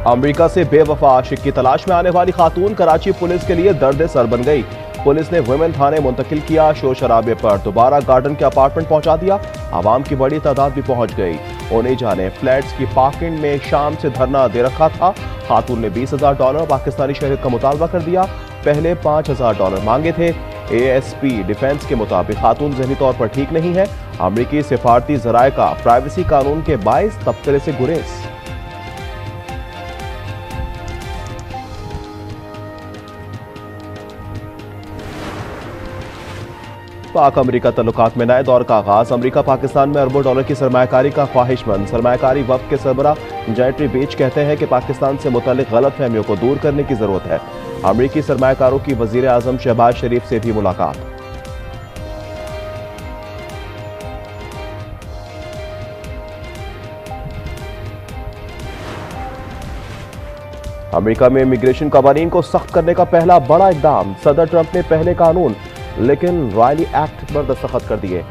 America से बेवफा आशिक की तलाश में आने वाली खातून कराची पुलिस के लिए दर्द सर बन गई। पुलिस ने वुमेन थाने मुंतकिल किया। शोर शराबे पर दोबारा गार्डन के अपार्टमेंट पहुंचा दिया। आवाम की बड़ी तादाद भी पहुंच गई। उन्हें जाने फ्लैट्स की पार्किंग में शाम से धरना दे रखा था। खातून ने $20,000 पाकिस्तानी शहरियत का मुतालबा कर दिया। पहले $5,000 मांगे थे। ASP डिफेंस के मुताबिक खातून जहनी तौर पर ठीक नहीं है। अमरीकी सिफारती जराये का प्राइवेसी कानून के बाइस तबसरे से गुरेज। पाक अमरीका तल्लुकात में नए दौर का आगाज। अमरीका पाकिस्तान में अरबों डॉलर की सरमायाकारी का ख्वाहिशमंद सरमायाकारी वफ्द के सरबराह जेटरी बीच कहते हैं कि पाकिस्तान से मुतालिक गलतफहमियों को दूर करने की जरूरत है। अमरीकी सरमायाकारों की वजीर आजम शहबाज शरीफ से भी मुलाकात। अमरीका में इमिग्रेशन कवानीन को सख्त करने का पहला बड़ा इकदाम। सदर ट्रंप ने पहले कानून लेकिन रायली एक्ट पर दस्तखत कर दिए।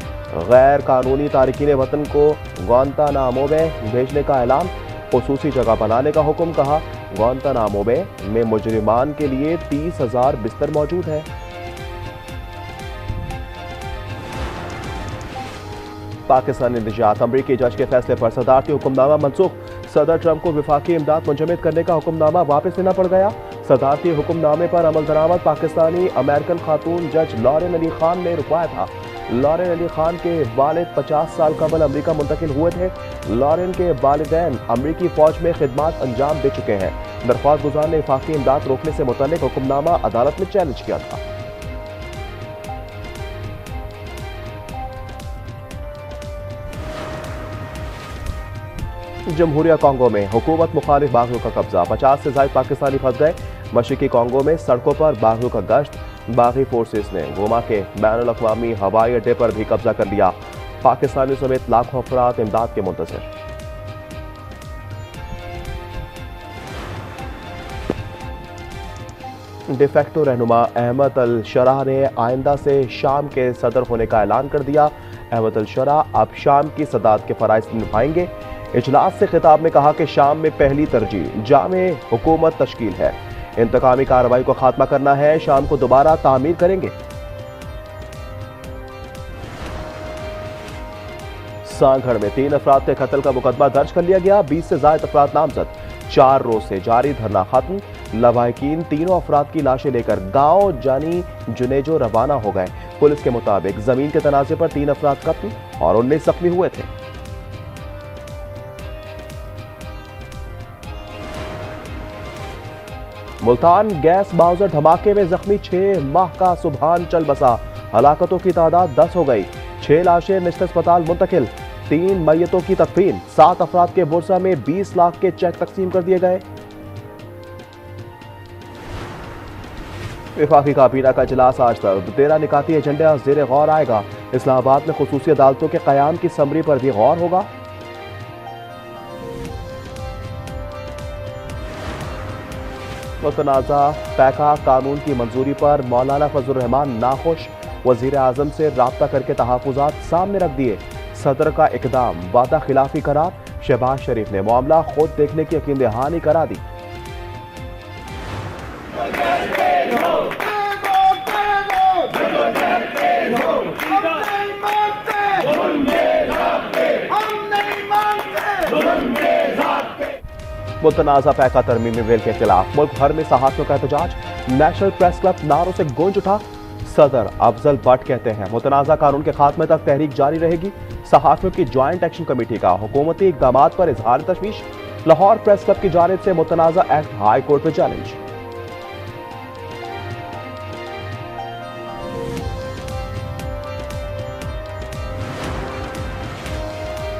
गैर कानूनी तारिकीन वतन को ग्वांतानामो में भेजने का ऐलान। खुसूसी जगह बनाने का हुक्म। कहा ग्वांतानामो में मुजरिमान के लिए 30,000 बिस्तर मौजूद है। पाकिस्तानी निजात। अमरीकी जज के फैसले पर सदारती हुक्मनामा मनसूख। सदर ट्रंप को विफाकी इमदाद मुंजमद करने का हुक्मनामा वापस लेना पड़ गया। सदारती हुक्मनामे पर अमल दरामद पाकिस्तानी अमेरिकन खातून जज लॉरेन अली खान ने रुकवाया था। लॉरेन अली खान के वालिद 50 साल कबल अमरीका मुंतकिल हुए थे। लॉरेन के वालिदैन अमरीकी फौज में खिदमात अंजाम दे चुके हैं। दरख्वास्त गुजार ने विफाकी इमदाद रोकने से मुतल्लिक हुक्मनामा अदालत में चैलेंज किया था। जमहूरिया कांगो में हुकूमत मुखालिफ बागियों का कब्जा। 50 से ज्यादा पाकिस्तानी फंस गए। मशरिकी कांगो में सड़कों पर बागियों का गश्त। बागी फोर्सेस ने गोमा के बैनुल अक़वामी हवाई अड्डे पर भी कब्जा कर लिया। पाकिस्तानी समेत लाखों अफराद इमदाद के मुंतज़िर। डिफेक्टो रहनुमा अहमद अल शरा ने आइंदा से शाम के सदर होने का ऐलान कर दिया। अहमद अल शरा अब शाम की सदात के फराइज़ निभाएंगे। इजलास से खिताब में कहा कि शाम में पहली तरजीह जामे हुकूमत तश्कील है। इंतकामी कार्रवाई को खात्मा करना है। शाम को दोबारा तामीर करेंगे। सांगढ़ में 3 अफराद के कत्ल का मुकदमा दर्ज कर लिया गया। 20 से ज्यादा अफराद नामजद। 4 रोज से जारी धरना खत्म। लवाहिकीन तीनों अफराद की लाशें लेकर गांव जानी जुनेजो रवाना हो गए। पुलिस के मुताबिक जमीन के तनाजे पर 3 अफराद कत्ल और 19 जख्मी हुए थे। मुल्तान गैस बाउजर धमाके में जख्मी 6 माह का सुबहान चल बसा। हलाकतों की तादाद 10 हो गई। 6 लाशें निश्चित अस्पताल मुंतकिल। 3 मैयतों की तकफीन। 7 अफराद के बुरसा में 20 लाख के चेक तकसीम कर दिए गए। विफाकी काबीना का इजलास आज तक 13 निकाती एजेंडे ज़ेर गौर आएगा। इस्लामाबाद में खुसूसी अदालतों के क़याम की समरी पर भी गौर होगा। मुतनाज़ा पैका कानून की मंजूरी पर मौलाना फजल रहमान नाखुश। वजीर आजम से राब्ता करके तहफ़्फ़ुज़ात सामने रख दिए। सदर का इकदाम वादा खिलाफी करार। शहबाज शरीफ ने मामला खुद देखने की यकीन दहानी करा दी। मुतनाज़ा पैका तरमीमी बिल के खिलाफ मुल्क भर में सहाफ़ियों का एहतजाज। नेशनल प्रेस क्लब नारों से गूंज उठा। सदर अफजल भट्ट कहते हैं मुतनाज़ा कानून के खात्मे तक तहरीक जारी रहेगी। सहाफ़ियों की ज्वाइंट एक्शन कमेटी का हुकूमती इक़दामात पर इजहार तशवीश। लाहौर प्रेस क्लब की जानिब से मुतनाज़ा एक्ट हाई कोर्ट में चैलेंज।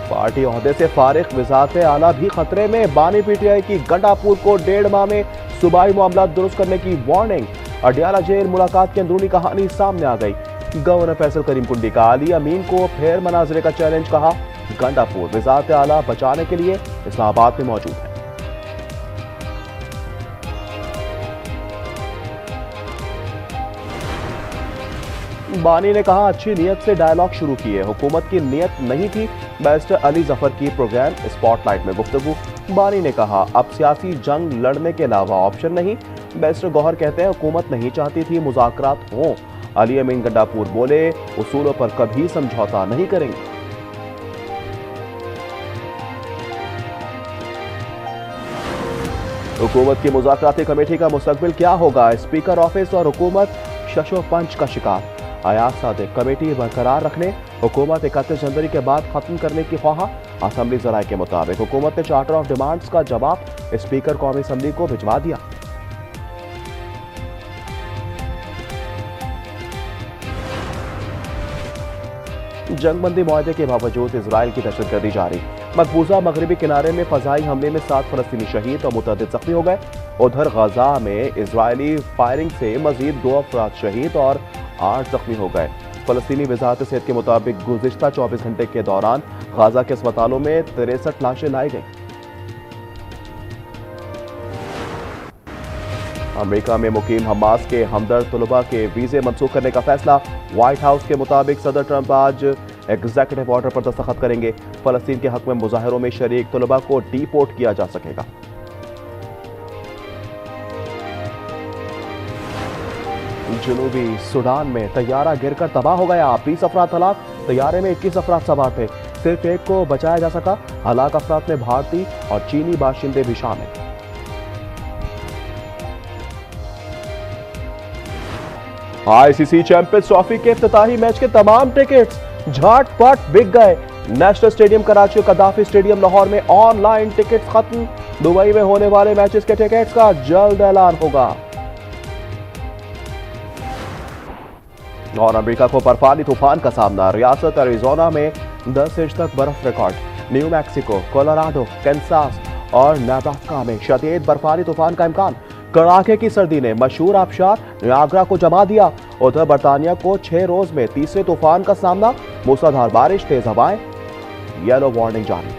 पार्टी ओहदे से फारिग वज़ारत आला भी खतरे में। बानी PTI की गंडापुर को 1.5 माह में सूबाई मामला दुरुस्त करने की वार्निंग। अडियाला जेल मुलाकात की अंदरूनी कहानी सामने आ गई। गवर्नर फैसल करीम कुंडी का अली अमीन को फिर मनाजरे का चैलेंज। कहा गंडापुर वज़ारत आला बचाने के लिए इस्लामाबाद में मौजूद है। बानी ने कहा अच्छी नीयत से डायलॉग शुरू किए। हुकूमत की नीयत नहीं थी। बैरिस्टर अली जफर की प्रोग्राम स्पॉटलाइट में गुफ्तगू। बानी ने कहा, अब सियासी जंग लड़ने के अलावा ऑप्शन नहीं। बैरिस्टर गौहर कहते हैं, हुकूमत नहीं चाहती थी मुज़ाकरात हों। अली अमीन गंडापुर बोले, उसूलों पर कभी समझौता नहीं करेंगे। हुकूमत की मुज़ाकराती कमेटी का मुस्तकबिल क्या होगा? स्पीकर ऑफिस और हुकूमत शशोपंच का शिकार। अयाज सादिक, कमेटी बरकरार रखने हुकूमत 31 जनवरी के बाद खत्म करने की ख्वाहा। असम्बली जराये के मुताबिक हुकूमत ने चार्टर ऑफ डिमांड्स का जवाब स्पीकर कौमी असम्बली को भिजवा दिया। जंगबंदी मुआहदे के बावजूद इजराइल की दहशतगर्दी जारी। मकबूजा मगरबी किनारे में फजाई हमले में 7 फलस्तीनी शहीद और मुतअद्दिद जख्मी हो गए। उधर गजा में इजरायली फायरिंग से मजीद 2 अफराद शहीद और 8 जख्मी हो गए। फलस्तीनी वजारत सेहत के मुताबिक गुज़िश्ता 24 घंटे के दौरान गाजा के अस्पतालों में 63 लाशें लाई गई। अमेरिका में मुकीम हमास के हमदर्द तलबा के वीजे मंसूख करने का फैसला। व्हाइट हाउस के मुताबिक सदर ट्रंप आज एग्जीक्यूटिव ऑर्डर पर दस्तखत करेंगे। फलस्तीन के हक में मुजाहिरों में शरीक तलबा को डिपोर्ट किया जा सकेगा। जनूबी सूडान में तैयारा गिरकर तबाह हो गया। 20 अफराद हलाक। तैयारे में 21 अफराद सवार थे, सिर्फ एक को बचाया जा सका। हलाक अफराद में भारतीय और चीनी बाशिंदे भी शामिल। आईसीसी चैंपियंस ट्रॉफी के इफ्तिताही मैच के तमाम टिकट्स झटपट बिक गए। नेशनल स्टेडियम कराची और कद्दाफी स्टेडियम लाहौर में ऑनलाइन टिकट्स खत्म। दुबई में होने वाले मैचेस के टिकट्स का जल्द ऐलान होगा। और अमेरिका को बर्फानी तूफान का सामना। रियासत एरिजोना में 10 इंच तक बर्फ record. New Mexico, Colorado, Kansas और नेब्रास्का में शदीद बर्फानी तूफान का इम्कान। कड़ाके की सर्दी ने मशहूर आबशार नियाग्रा को जमा दिया। उधर बरतानिया को 6 रोज में तीसरे तूफान का सामना। मूसलाधार बारिश, तेज हवाएं, येलो वार्निंग जारी।